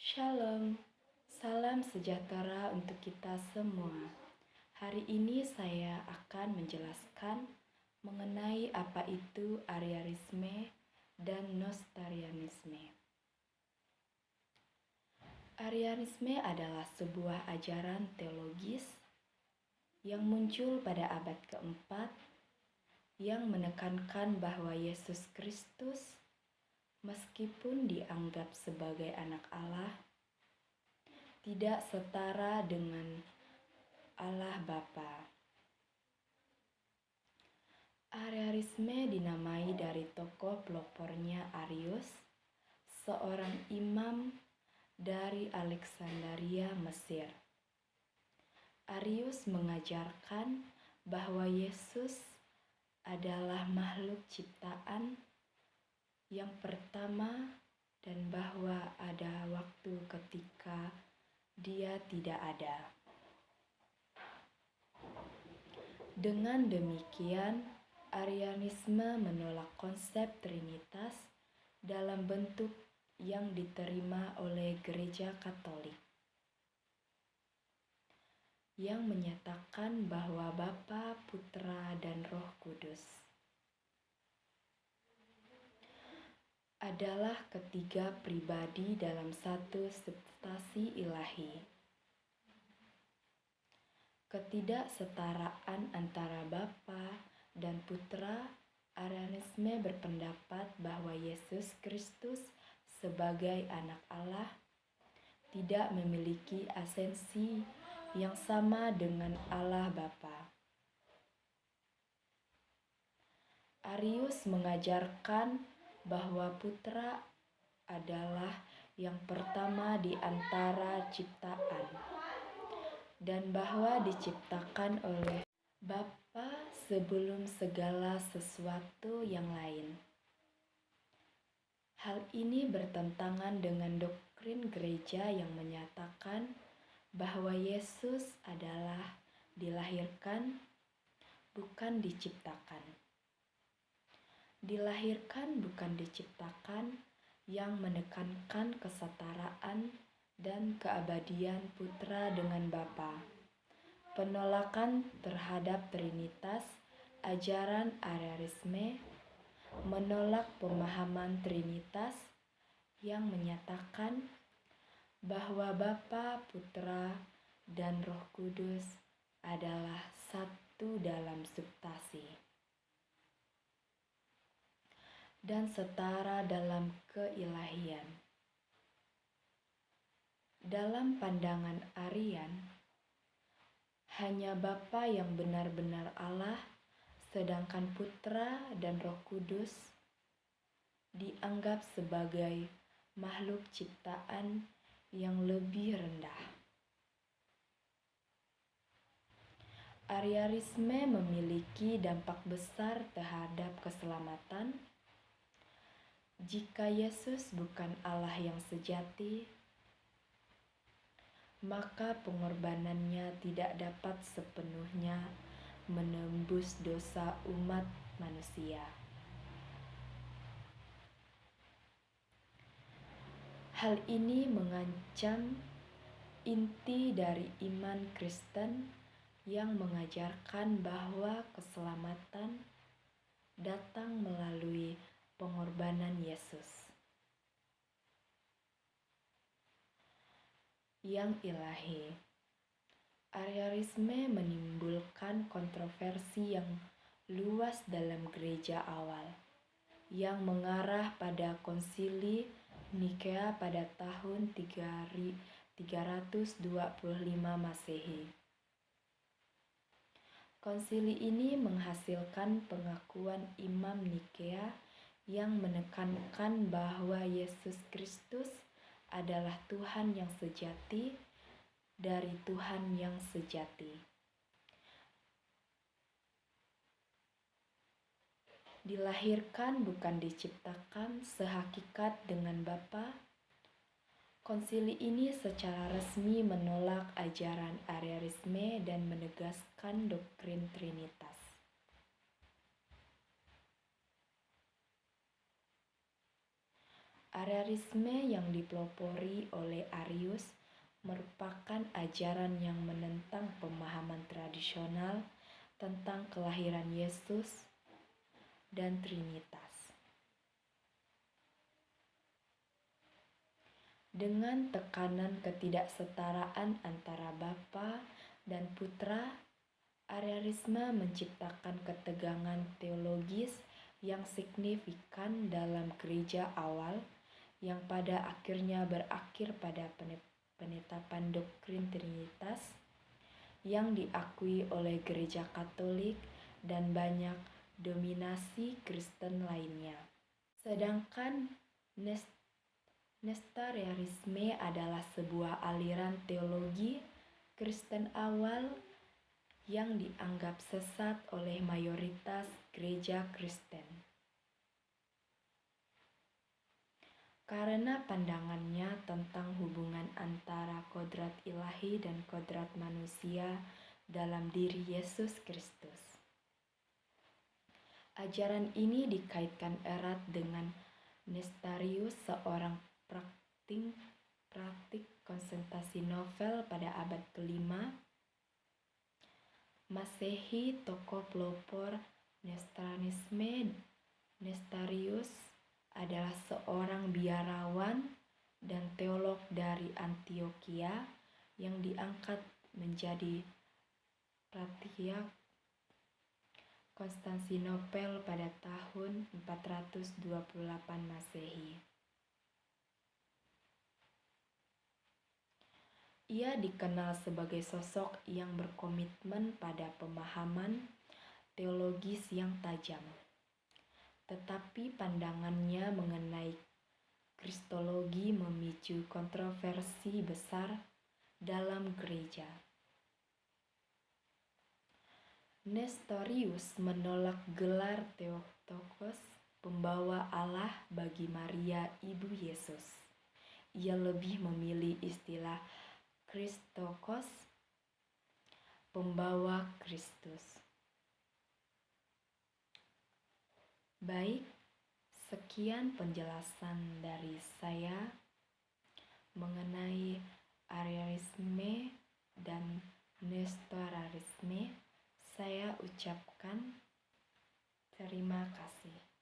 Shalom, salam sejahtera untuk kita semua. Hari ini saya akan menjelaskan mengenai apa itu Arianisme dan Nestorianisme. Arianisme adalah sebuah ajaran teologis yang muncul pada abad keempat yang menekankan bahwa Yesus Kristus, meskipun dianggap sebagai anak Allah, tidak setara dengan Allah Bapa. Arianisme dinamai dari tokoh pelopornya Arius, seorang imam dari Alexandria, Mesir. Arius mengajarkan bahwa Yesus adalah makhluk ciptaan yang pertama dan bahwa ada waktu ketika Dia tidak ada. Dengan demikian, Arianisme menolak konsep Trinitas dalam bentuk yang diterima oleh Gereja Katolik, yang menyatakan bahwa Bapa, Putra, dan Roh Kudus adalah ketiga pribadi dalam satu substansi ilahi. Ketidaksetaraan antara Bapa dan Putra. Arianisme berpendapat bahwa Yesus Kristus sebagai anak Allah tidak memiliki esensi yang sama dengan Allah Bapa. Arius mengajarkan bahwa Putra adalah yang pertama di antara ciptaan dan bahwa diciptakan oleh Bapa sebelum segala sesuatu yang lain. Hal ini bertentangan dengan doktrin gereja yang menyatakan bahwa Yesus adalah dilahirkan, bukan diciptakan. Dilahirkan bukan diciptakan, yang menekankan kesetaraan dan keabadian Putra dengan Bapa. Penolakan terhadap Trinitas. Ajaran Arianisme menolak pemahaman Trinitas yang menyatakan bahwa Bapa, Putra, dan Roh Kudus adalah satu dalam substansi dan setara dalam keilahian. Dalam pandangan Arian, hanya Bapa yang benar-benar Allah, sedangkan Putra dan Roh Kudus dianggap sebagai makhluk ciptaan yang lebih rendah. Arianisme memiliki dampak besar terhadap keselamatan. Jika Yesus bukan Allah yang sejati, maka pengorbanannya tidak dapat sepenuhnya menembus dosa umat manusia. Hal ini mengancam inti dari iman Kristen yang mengajarkan bahwa keselamatan datang melalui pengorbanan Yesus yang ilahi. Arianisme menimbulkan kontroversi yang luas dalam gereja awal, yang mengarah pada konsili Nikea pada tahun 325 Masehi. Konsili ini menghasilkan pengakuan Imam Nikea yang menekankan bahwa Yesus Kristus adalah Tuhan yang sejati dari Tuhan yang sejati. Dilahirkan bukan diciptakan, sehakikat dengan Bapa. Konsili ini secara resmi menolak ajaran Arianisme dan menegaskan doktrin Trinitas. Arianisme yang dipelopori oleh Arius merupakan ajaran yang menentang pemahaman tradisional tentang kelahiran Yesus dan Trinitas. Dengan tekanan ketidaksetaraan antara Bapa dan Putra, Arianisme menciptakan ketegangan teologis yang signifikan dalam gereja awal, yang pada akhirnya berakhir pada penetapan doktrin Trinitas yang diakui oleh Gereja Katolik dan banyak dominasi Kristen lainnya. Sedangkan Nestorianisme adalah sebuah aliran teologi Kristen awal yang dianggap sesat oleh mayoritas gereja Kristen. Karena pandangannya tentang hubungan antara kodrat ilahi dan kodrat manusia dalam diri Yesus Kristus. Ajaran ini dikaitkan erat dengan Nestorius, seorang praktik Konstantinopel pada abad ke-5 Masehi. Tokoh pelopor Nestorianisme, Nestorius adalah seorang biarawan dan teolog dari Antiokhia yang diangkat menjadi patriark Konstantinopel pada tahun 428 Masehi. Ia dikenal sebagai sosok yang berkomitmen pada pemahaman teologis yang tajam, tetapi pandangannya mengenai kristologi memicu kontroversi besar dalam gereja. Nestorius menolak gelar Theotokos, pembawa Allah bagi Maria Ibu Yesus. Ia lebih memilih istilah Christokos, pembawa Kristus. Baik, sekian penjelasan dari saya mengenai Arianisme dan Nestorianisme. Saya ucapkan terima kasih.